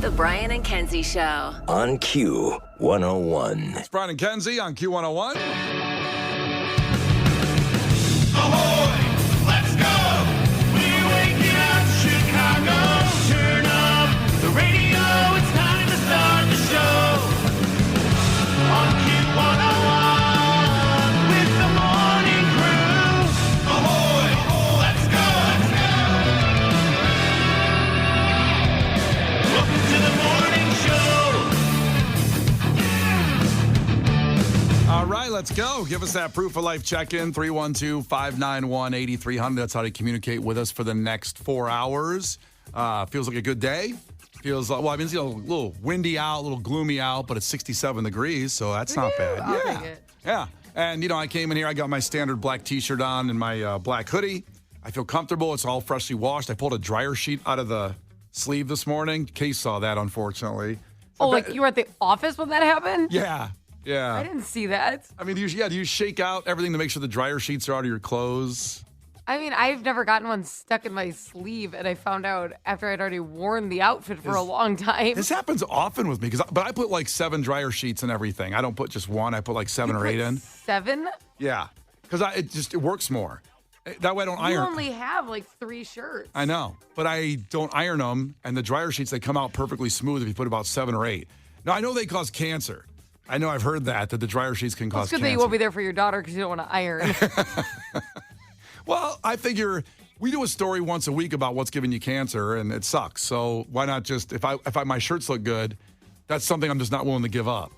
The Brian and Kenzie Show. On Q101. It's Brian and Kenzie on Q101. Ahoy! Let's go! We're waking up Chicago. Turn up the radio. It's time to start the show. On Q101 with the morning crew. Ahoy! Let's go! Welcome to the morning show. All right, let's go. Give us that proof of life check-in, 312-591-8300. That's how to communicate with us for the next 4 hours. Feels like a good day. Feels like, well, I mean, it's a little windy out, a little gloomy out, but it's 67 degrees, so that's not bad. I'll take it. Yeah. And, I came in here, I got my standard black T-shirt on and my black hoodie. I feel comfortable. It's all freshly washed. I pulled a dryer sheet out of the sleeve this morning. Case saw that, unfortunately. Oh, like you were at the office when that happened? Yeah. I didn't see that. I mean, do you shake out everything to make sure the dryer sheets are out of your clothes? I mean, I've never gotten one stuck in my sleeve, and I found out after I'd already worn the outfit for a long time. This happens often with me, but I put like 7 dryer sheets and everything. I don't put just one. I put like 7 or 8 in. 7? Yeah, because it works more. That way I don't You iron. only have like 3 shirts. I know, but I don't iron them, and the dryer sheets, they come out perfectly smooth if you put about 7 or 8. Now, I know they cause cancer. I know I've heard that the dryer sheets can cause It's good cancer. that you won't be there for your daughter because you don't want to iron. Well, I figure we do a story once a week about what's giving you cancer, and it sucks. So why not just, if my shirts look good, that's something I'm just not willing to give up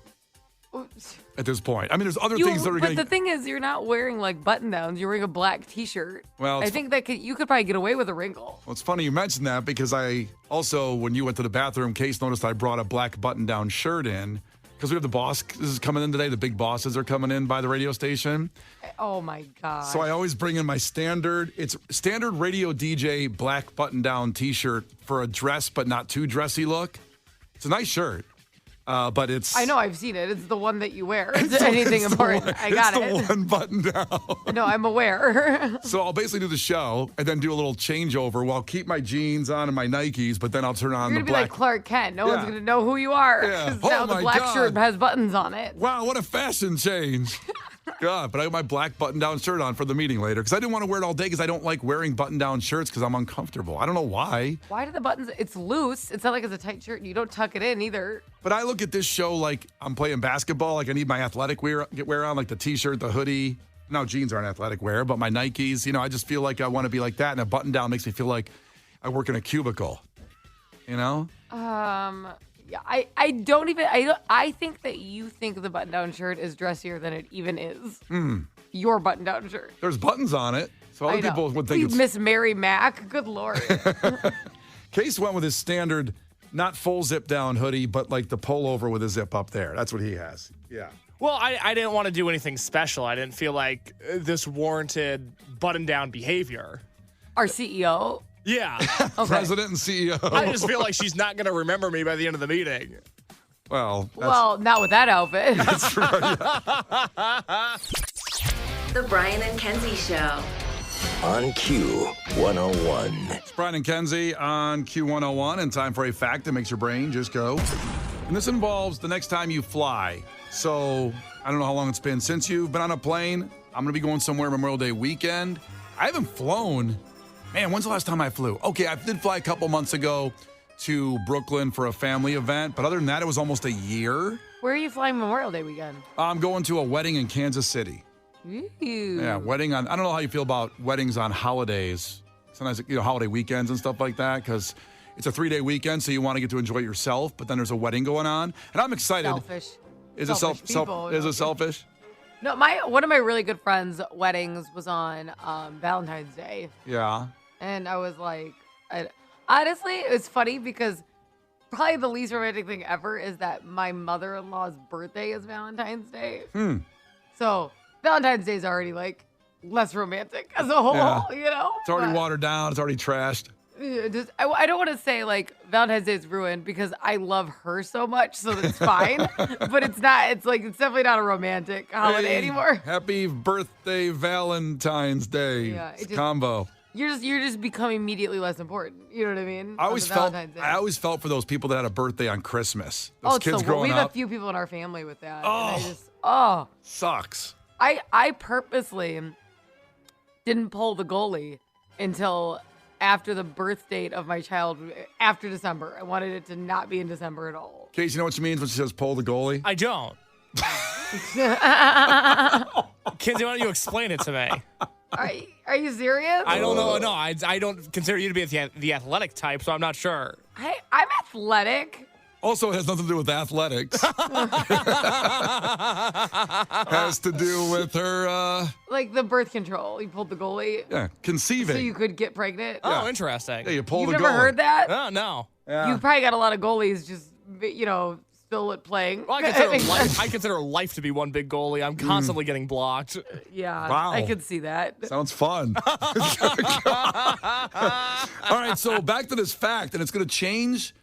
at this point. I mean, there's other things that are But the thing is, you're not wearing like button downs. You're wearing a black T-shirt. Well, I think that you could probably get away with a wrinkle. Well, it's funny you mentioned that because I also, when you went to the bathroom, Case noticed I brought a black button-down shirt in because we have the boss. This is coming in today. The big bosses are coming in by the radio station. Oh my God. So I always bring in my standard radio DJ black button-down T-shirt for a dress but not too dressy look. It's a nice shirt, but it's... I know, I've seen it. It's the one that you wear. Is there anything important? I got it. It's the one button down. No, I'm aware. So I'll basically do the show and then do a little changeover. Well, I'll keep my jeans on and my Nikes, but then I'll turn on You're the going to be black... like Clark Kent. No one's going to know who you are. Yeah. 'Cause Oh now the my black God. shirt has buttons on it. Wow, what a fashion change. God, but I have my black button-down shirt on for the meeting later because I didn't want to wear it all day because I don't like wearing button-down shirts because I'm uncomfortable. I don't know why. Why do the buttons? It's loose. It's not like it's a tight shirt. And you don't tuck it in either. But I look at this show like I'm playing basketball. Like I need my athletic wear on, like the T-shirt, the hoodie. Now jeans aren't athletic wear, but my Nikes. I just feel like I want to be like that. And a button-down makes me feel like I work in a cubicle. Yeah, I think that you think the button-down shirt is dressier than it even is. Your button-down shirt. There's buttons on it, so other people would think Please, it's... Miss Mary Mac. Good Lord. Case went with his standard, not full zip down hoodie, but like the pullover with a zip up there. That's what he has. Yeah. Well, I didn't want to do anything special. I didn't feel like this warranted button-down behavior. Our CEO. Yeah. Okay. President and CEO. I just feel like she's not going to remember me by the end of the meeting. Well, Not with that outfit. that's right. The Brian and Kenzie Show. On Q101. It's Brian and Kenzie on Q101, and time for a fact that makes your brain just go. And this involves the next time you fly. So I don't know how long it's been since you've been on a plane. I'm going to be going somewhere Memorial Day weekend. I haven't flown. Man, when's the last time I flew? Okay, I did fly a couple months ago to Brooklyn for a family event, but other than that, it was almost a year. Where are you flying Memorial Day weekend? I'm going to a wedding in Kansas City. Ooh. Yeah, wedding on, I don't know how you feel about weddings on holidays. Sometimes, holiday weekends and stuff like that, because it's a 3-day weekend, so you want to get to enjoy it yourself, but then there's a wedding going on, and I'm excited. Selfish. Is Selfish it people, is it selfish? No, one of my really good friends' weddings was on Valentine's Day. Yeah. And I was like, honestly, it's funny because probably the least romantic thing ever is that my mother-in-law's birthday is Valentine's Day. So Valentine's Day is already like less romantic as a whole, Yeah. It's already watered down. It's already trashed. I don't want to say like Valentine's Day is ruined because I love her so much, so that's fine. But it's not. It's definitely not a romantic holiday Hey, anymore. Happy birthday, Valentine's Day. Yeah, It's combo. You're just becoming immediately less important. You know what I mean? I On always the felt Valentine's Day. I always felt for those people that had a birthday on Christmas. Those kids it's so growing we have up a few people in our family with that. Oh. And I just sucks. I purposely didn't pull the goalie until after the birth date of my child, after December. I wanted it to not be in December at all. Case, you know what she means when she says pull the goalie? I don't. Kenzie, why don't you explain it to me? Are you serious? I don't know. No, I don't consider you to be the athletic type, so I'm not sure. I'm athletic. Also, it has nothing to do with athletics. Has to do with her, Like the birth control. You pulled the goalie conceiving. so you could get pregnant. Oh, interesting. Yeah, you pull You've the never goalie. heard that? Oh, no. Yeah. You've probably got a lot of goalies just, still at playing. Well, I consider life to be one big goalie. I'm constantly getting blocked. Yeah, Wow. I could see that. Sounds fun. All right, so back to this fact, and it's going to change.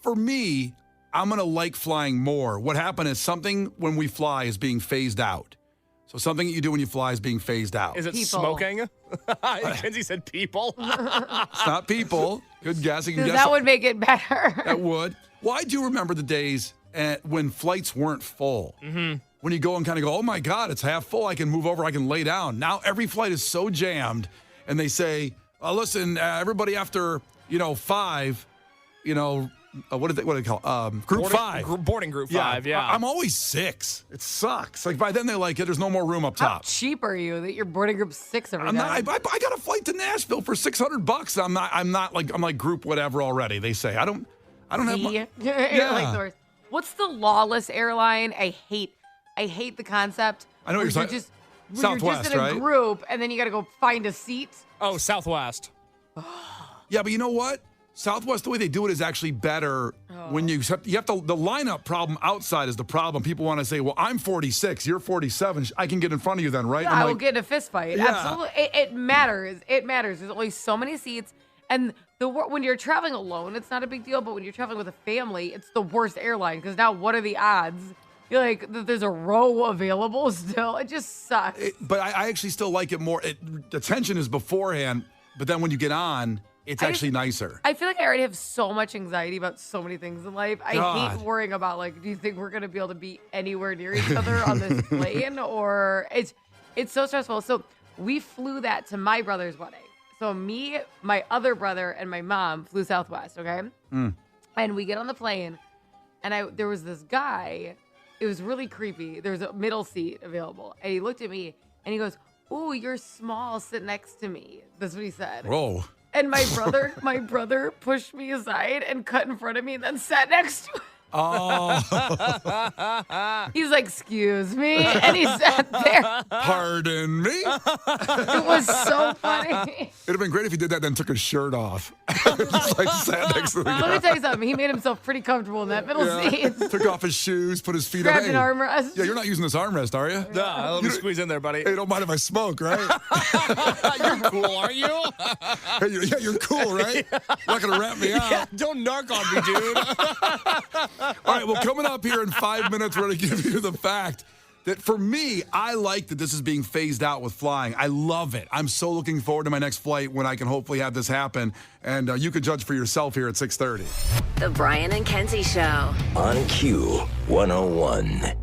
For me, I'm going to like flying more. What happened is something when we fly is being phased out. So something that you do when you fly is being phased out. Is it People. smoking? Kenzie said people. It's not people. Good guess. You can guess. That would make it better. That would. Well, I do remember the days when flights weren't full. Mm-hmm. When you go and kind of go, oh my God, it's half full. I can move over. I can lay down. Now every flight is so jammed, and they say, listen, everybody after 5, what do they call group 5? Boarding group 5, yeah. I'm always 6. It sucks. Like by then they're like, there's no more room up How top. cheap are you that you're boarding group 6 every I'm not. I time? got a flight to Nashville for $600. I'm like group whatever already. They say I don't have. You're like the worst. What's the lawless airline? I hate the concept. I know what you're where saying. just Southwest, you're just in a right? group, and then you got to go find a seat. Oh, Southwest. Yeah, but you know what? Southwest, the way they do it is actually better when you have to, the lineup problem outside is the problem. People want to say, well, I'm 46, you're 47. I can get in front of you then, right? Yeah, I'm I will like, get in a fist fight. Yeah. Absolutely. It matters. It matters. There's only so many seats. And when you're traveling alone, it's not a big deal. But when you're traveling with a family, it's the worst airline because now what are the odds? You're like, that there's a row available still. It just sucks. but I actually still like it more. The tension is beforehand, but then when you get on, it's actually nicer. I feel like I already have so much anxiety about so many things in life. I God. hate worrying about, like, do you think we're going to be able to be anywhere near each other on this plane? Or it's so stressful. So we flew that to my brother's wedding. So me, my other brother, and my mom flew Southwest, okay? And we get on the plane, and there was this guy. It was really creepy. There was a middle seat available. And he looked at me, and he goes, ooh, you're small. Sit next to me. That's what he said. Whoa. And my brother pushed me aside and cut in front of me and then sat next to him. Oh, He's like, excuse me. And he sat there. pardon me. It was so funny. It'd have been great if he did that, then took his shirt off. Just like sat next to the Let me guy. tell you something. He made himself pretty comfortable in that middle seat. Took off his shoes, put his feet up. Grabbed an armrest. Yeah, you're not using this armrest, are you? Nah, let me squeeze in there, buddy. Hey, don't mind if I smoke, right? You're cool, aren't you? Hey, you're cool, right? You're not going to wrap me out. Yeah, don't narc on me, dude. All right, well, coming up here in 5 minutes, we're going to give you the fact that for me, I like that this is being phased out with flying. I love it. I'm so looking forward to my next flight when I can hopefully have this happen. And you can judge for yourself here at 6:30. The Brian and Kenzie Show. On Q 101.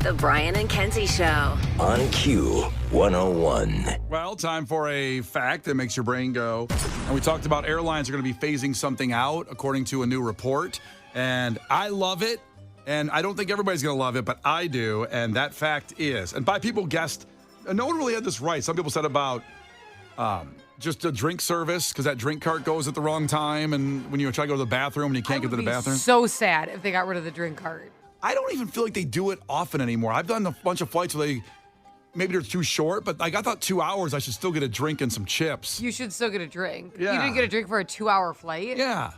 The Brian and Kenzie Show. On Q 101. Well, time for a fact that makes your brain go. And we talked about airlines are going to be phasing something out according to a new report. And I love it. And I don't think everybody's going to love it, but I do. And that fact is, and by people guessed, no one really had this right. Some people said about just a drink service because that drink cart goes at the wrong time. And when you try to go to the bathroom and you can't get to the bathroom. So sad if they got rid of the drink cart. I don't even feel like they do it often anymore. I've done a bunch of flights where maybe they're too short, but like I thought 2 hours, I should still get a drink and some chips. You should still get a drink. You Yeah. didn't get a drink for a 2-hour flight? Yeah.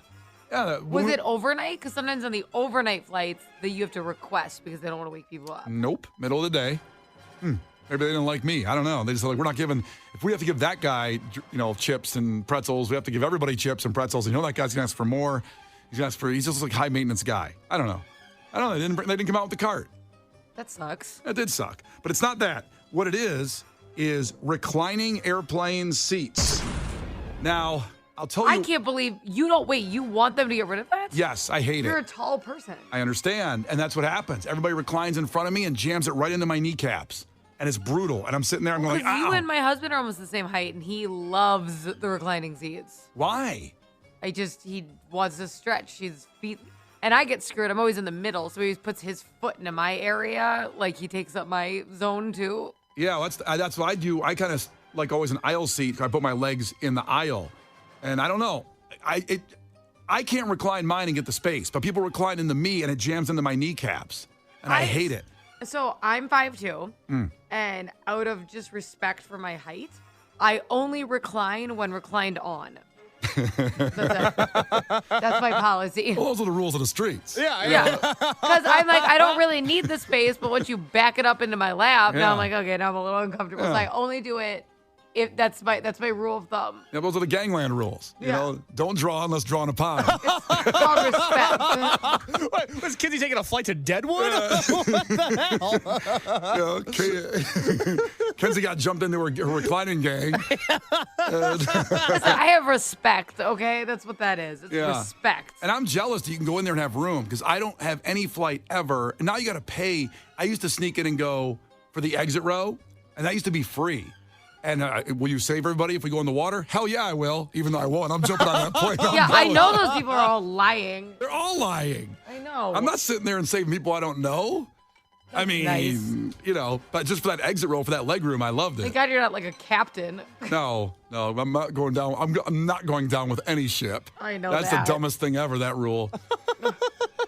Yeah. Was it overnight? Because sometimes on the overnight flights that you have to request because they don't want to wake people up. Nope. Middle of the day. Maybe they didn't like me. I don't know. They just like, we're not giving, if we have to give that guy, chips and pretzels, we have to give everybody chips and pretzels. And that guy's going to ask for more. He's just like high maintenance guy. I don't know. They didn't come out with the cart. That sucks. That did suck. But it's not that. What it is is reclining airplane seats. Now, I'll tell you. I can't believe you don't. Wait, you want them to get rid of that? Yes, I hate You're it. a tall person. I understand. And that's what happens. Everybody reclines in front of me and jams it right into my kneecaps. And it's brutal. And I'm sitting there, I'm going, Because you ow. and my husband are almost the same height, and he loves the reclining seats. Why? He wants to stretch his feet. And I get screwed. I'm always in the middle, so he puts his foot into my area, like he takes up my zone too. Yeah, that's what I do. I kind of like always an aisle seat. I put my legs in the aisle. And I don't know. I can't recline mine and get the space, but people recline into me and it jams into my kneecaps. And I hate it. So I'm 5'2", and out of just respect for my height, I only recline when reclined on. That's my policy. Well, those are the rules of the streets. Yeah. Because I'm like, I don't really need the space, but once you back it up into my lap, now I'm like, okay, now I'm a little uncomfortable. So I only do it if that's my rule of thumb. Yeah, those are the gangland rules. You know, don't draw unless drawn upon. It's called respect. Wait, was Kenzie taking a flight to Deadwood? What the hell? Kenzie got jumped into her reclining gang. Listen, I have respect, okay? That's what that is. It's respect. And I'm jealous that you can go in there and have room because I don't have any flight ever. And now you got to pay. I used to sneak in and go for the exit row, and that used to be free. And will you save everybody if we go in the water? Hell yeah, I will. Even though I won't. I'm jumping on that plane. Yeah, I know those people are all lying. They're all lying. I know. I'm not sitting there and saving people I don't know. I mean, nice. you know, but just for that exit row, for that leg room, I loved it. Thank God you're not like a captain. No, I'm not going down. I'm not going down with any ship. I know That's that. the dumbest thing ever, that rule.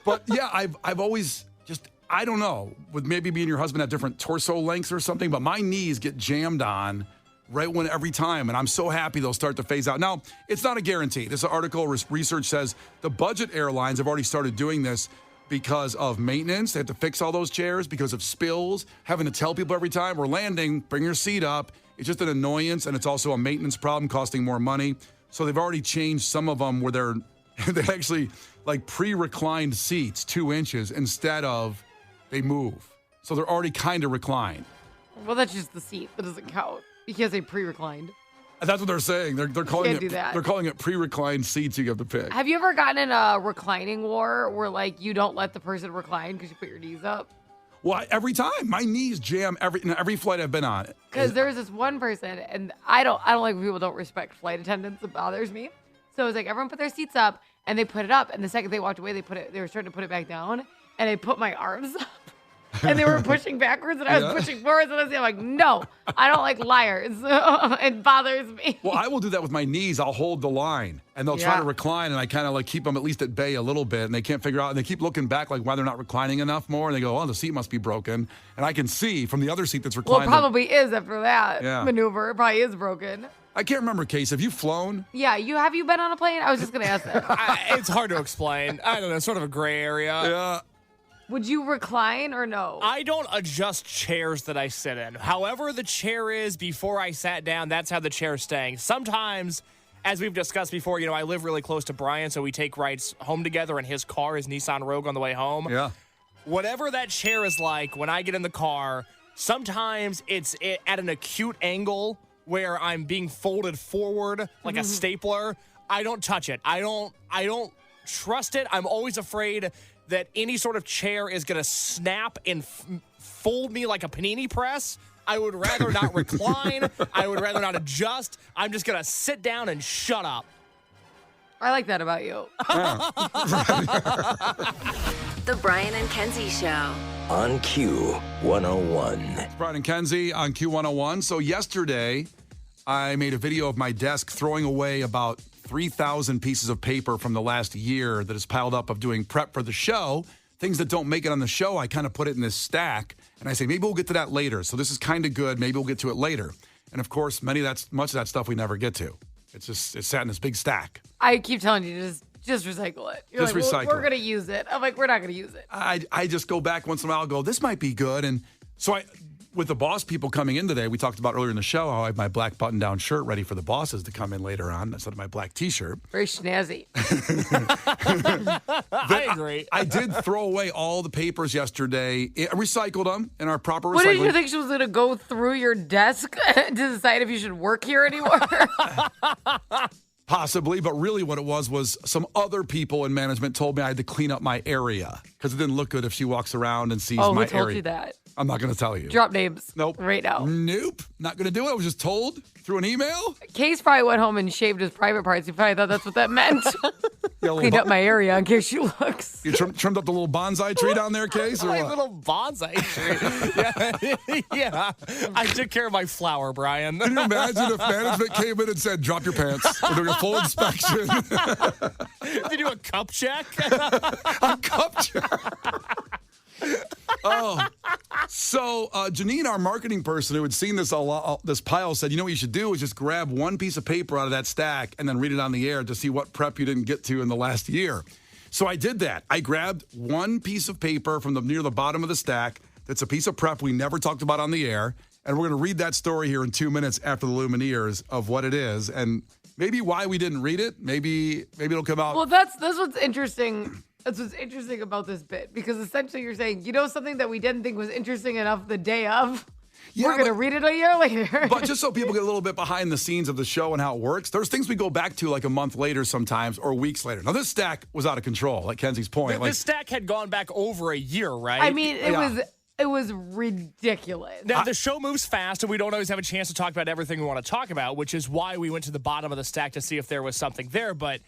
But yeah, I've always just, I don't know, with maybe being your husband at different torso lengths or something, but my knees get jammed on every time, and I'm so happy they'll start to phase out. Now, it's not a guarantee. This article, research says the budget airlines have already started doing this because of maintenance. They have to fix all those chairs because of spills, having to tell people every time we're landing, bring your seat up. It's just an annoyance, and it's also a maintenance problem costing more money. So they've already changed some of them where they actually like pre-reclined seats 2 inches instead of they move. So they're already kind of reclined. Well, that's just the seat. That doesn't count. Because they pre-reclined. That's what they're saying. They're calling Can't it. do that. They're calling it pre-reclined seats. You have to pick. Have you ever gotten in a reclining war where like you don't let the person recline because you put your knees up? Well, every time my knees jam every flight I've been on. Because there's this one person, and I don't like when people don't respect flight attendants. It bothers me. So it's like everyone put their seats up and they put it up, and the second they walked away, they were starting to put it back down, and they put my arms up. And they were pushing backwards, and I was pushing forwards, and I was like, no, I don't like liars. It bothers me. Well, I will do that with my knees. I'll hold the line, and they'll try to recline, and I kind of like keep them at least at bay a little bit, and they can't figure out, and they keep looking back like why they're not reclining enough more, and they go, oh, the seat must be broken. And I can see from the other seat that's Well, reclined. it probably is after that Yeah. maneuver. It probably is broken. I can't remember, Case. Have you flown? Yeah, have you been on a plane? I was just going to ask that. It's hard to explain. I don't know, sort of a gray area. Yeah. Would you recline or no? I don't adjust chairs that I sit in. However the chair is before I sat down, that's how the chair's staying. Sometimes, as we've discussed before, I live really close to Brian, so we take rides home together, and his car, his Nissan Rogue on the way home. Yeah. Whatever that chair is like when I get in the car, sometimes it's at an acute angle where I'm being folded forward like a stapler. I don't touch it. I don't trust it. I'm always afraid that any sort of chair is going to snap and fold me like a panini press. I would rather not recline. I would rather not adjust. I'm just going to sit down and shut up. I like that about you. The Brian and Kenzie Show. On Q101. It's Brian and Kenzie on Q101. So yesterday, I made a video of my desk throwing away about 3,000 pieces of paper from the last year that is piled up of doing prep for the show. Things that don't make it on the show, I kind of put it in this stack, and I say, maybe we'll get to that later. So this is kind of good. Maybe we'll get to it later. And of course, much of that stuff we never get to. It's sat in this big stack. I keep telling you, just recycle it. You're Just like, recycle we're it. going to use it. I'm like, we're not going to use it. I just go back once in a while and go, this might be good. And so with the boss people coming in today, we talked about earlier in the show how I have my black button-down shirt ready for the bosses to come in later on instead of my black T-shirt. Very snazzy. I agree. I did throw away all the papers yesterday. I recycled them in our proper recycling. What did you think she was going to go through your desk to decide if you should work here anymore? Possibly, but really what it was some other people in management told me I had to clean up my area because it didn't look good if she walks around and sees my who area. told you that? I'm not going to tell you. Drop names. Nope. Right now. Nope. Not going to do it. I was just told through an email. Case probably went home and shaved his private parts. He probably thought that's what that meant. Yeah, Cleaned up my area in case she looks. You trimmed up the little bonsai tree down there, Case, or My what? little bonsai tree. Yeah. I took care of my flower, Brian. Can you imagine if management came in and said, drop your pants? We're doing a full inspection. Did you do a cup check? A cup check. So Janine, our marketing person who had seen this this pile, said, you know what you should do is just grab one piece of paper out of that stack and then read it on the air to see what prep you didn't get to in the last year. So I did that. I grabbed one piece of paper from near the bottom of the stack that's a piece of prep we never talked about on the air, and we're going to read that story here in 2 minutes after the Lumineers of what it is and maybe why we didn't read it. Maybe it'll come out. Well, that's what's interesting. That's what's interesting about this bit, because essentially you're saying, something that we didn't think was interesting enough the day of, we're going to read it a year later. But just so people get a little bit behind the scenes of the show and how it works, there's things we go back to like a month later sometimes or weeks later. Now, this stack was out of control, like Kenzie's point. This stack had gone back over a year, right? I mean, it was ridiculous. Now, the show moves fast, and we don't always have a chance to talk about everything we want to talk about, which is why we went to the bottom of the stack to see if there was something there. But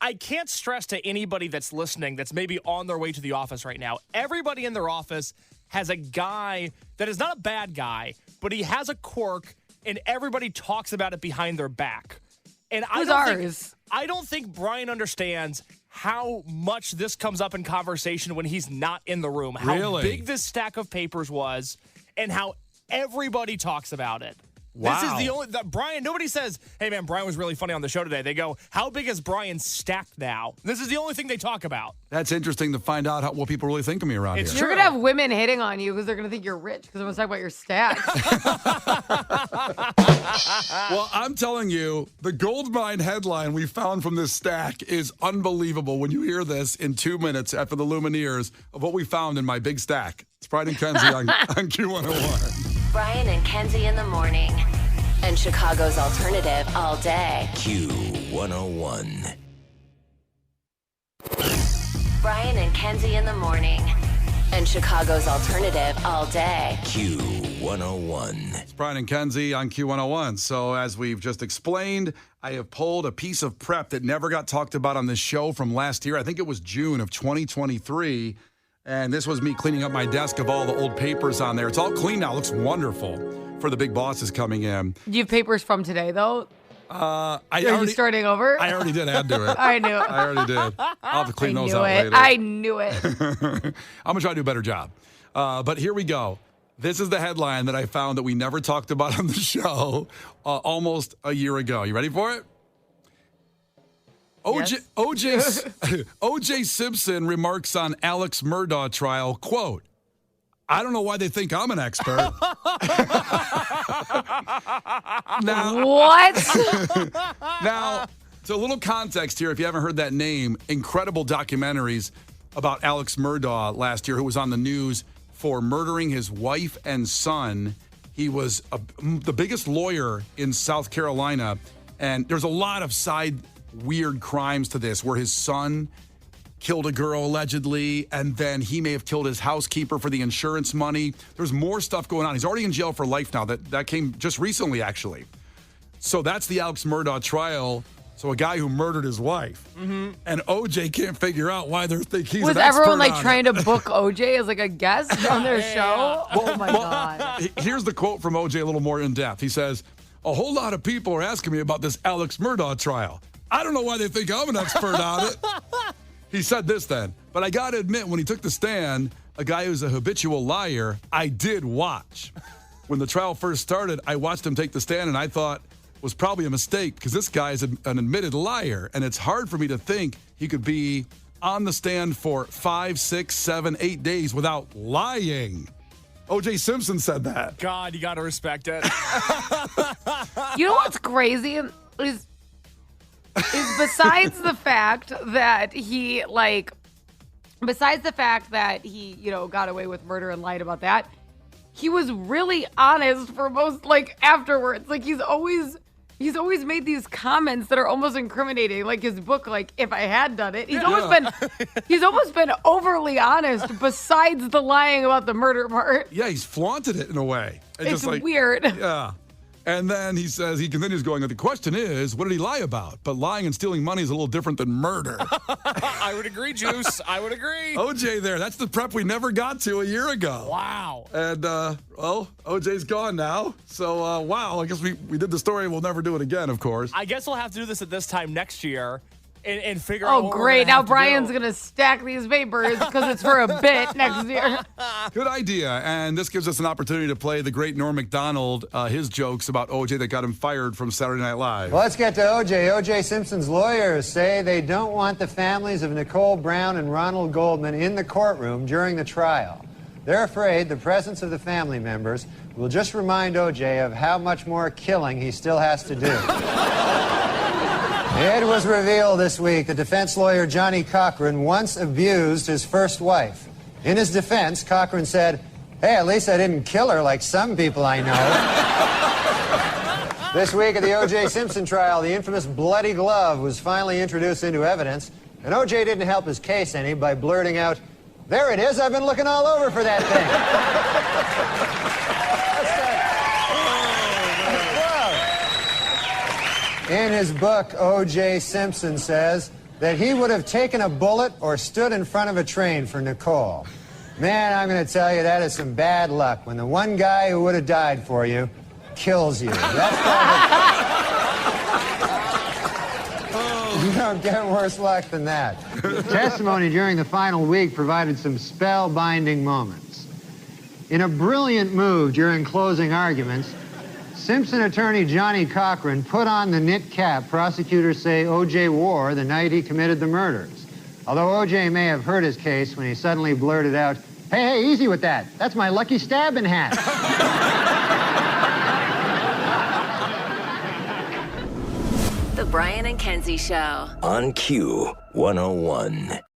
I can't stress to anybody that's listening that's maybe on their way to the office right now, everybody in their office has a guy that is not a bad guy, but he has a quirk, and everybody talks about it behind their back. And Who's ours? I don't think Brian understands how much this comes up in conversation when he's not in the room, how big this stack of papers was, and how everybody talks about it. Wow. This is the only Brian. Nobody says, "Hey man, Brian was really funny on the show today." They go, "How big is Brian's stack now?" This is the only thing they talk about. That's interesting to find out what people really think of me around here. You're going to have women hitting on you because they're going to think you're rich because I'm going to talk about your stack. Well, I'm telling you, the goldmine headline we found from this stack is unbelievable when you hear this in 2 minutes after the Lumineers of what we found in my big stack. It's Brian and Kenzie on Q101. Brian and Kenzie in the morning. And Chicago's alternative all day. Q101. Brian and Kenzie in the morning. And Chicago's alternative all day. Q101. It's Brian and Kenzie on Q101. So as we've just explained, I have pulled a piece of prep that never got talked about on this show from last year. I think it was June of 2023. And this was me cleaning up my desk of all the old papers on there. It's all clean now. It looks wonderful for the big bosses coming in. Do you have papers from today, though? Are you starting over? I already did add to it. I knew it. I already did. I'll have to clean those out later. I knew it. I'm going to try to do a better job. But here we go. This is the headline that I found that we never talked about on the show almost a year ago. You ready for it? O.J. Simpson remarks on Alex Murdaugh trial, quote, "I don't know why they think I'm an expert." What? Now, to a little context here, if you haven't heard that name, incredible documentaries about Alex Murdaugh last year, who was on the news for murdering his wife and son. He was the biggest lawyer in South Carolina, and there's a lot of side weird crimes to this where his son killed a girl allegedly, and then he may have killed his housekeeper for the insurance money. There's more stuff going on. He's already in jail for life now. That came just recently, actually. So that's the Alex Murdaugh trial. So a guy who murdered his wife. Mm-hmm. And OJ can't figure out why they think he's Was an expert everyone on trying it. to book OJ as like a guest on their show? Oh my God. Here's the quote from OJ a little more in depth. He says, "A whole lot of people are asking me about this Alex Murdaugh trial. I don't know why they think I'm an expert on it." He said this then, "But I got to admit, when he took the stand, a guy who's a habitual liar, I did watch. When the trial first started, I watched him take the stand, and I thought it was probably a mistake because this guy is an admitted liar, and it's hard for me to think he could be on the stand for 5, 6, 7, 8 days without lying." O.J. Simpson said that. God, you got to respect it. You know what's crazy is besides the fact that he got away with murder and lied about that, he was really honest for most, afterwards. He's always made these comments that are almost incriminating. Like his book, If I Had Done It. He's almost been overly honest besides the lying about the murder part. Yeah, he's flaunted it in a way. It's weird. Yeah. And then he continues going, the question is, what did he lie about? But lying and stealing money is a little different than murder. I would agree, Juice. I would agree. OJ there. That's the prep we never got to a year ago. Wow. And, OJ's gone now. So, wow, I guess we did the story. We'll never do it again, of course. I guess we'll have to do this at this time next year and figure out Oh, what great. Now Brian's going going to stack these papers because it's for a bit next year. Good idea. And this gives us an opportunity to play the great Norm Macdonald, his jokes about OJ that got him fired from Saturday Night Live. Well, let's get to OJ. OJ Simpson's lawyers say they don't want the families of Nicole Brown and Ronald Goldman in the courtroom during the trial. They're afraid the presence of the family members will just remind OJ of how much more killing he still has to do. It was revealed this week that defense lawyer Johnny Cochran once abused his first wife. In his defense, Cochran said, "Hey, at least I didn't kill her like some people I know." This week at the O.J. Simpson trial, the infamous bloody glove was finally introduced into evidence, and O.J. didn't help his case any by blurting out, "There it is, I've been looking all over for that thing." In his book, O.J. Simpson says that he would have taken a bullet or stood in front of a train for Nicole. Man, I'm going to tell you, that is some bad luck when the one guy who would have died for you kills you. You don't get worse luck than that. Testimony during the final week provided some spellbinding moments. In a brilliant move during closing arguments, Simpson attorney Johnny Cochran put on the knit cap prosecutors say O.J. wore the night he committed the murders. Although O.J. may have hurt his case when he suddenly blurted out, hey, easy with that. That's my lucky stabbing hat. The Brian and Kenzie Show. On Q 101.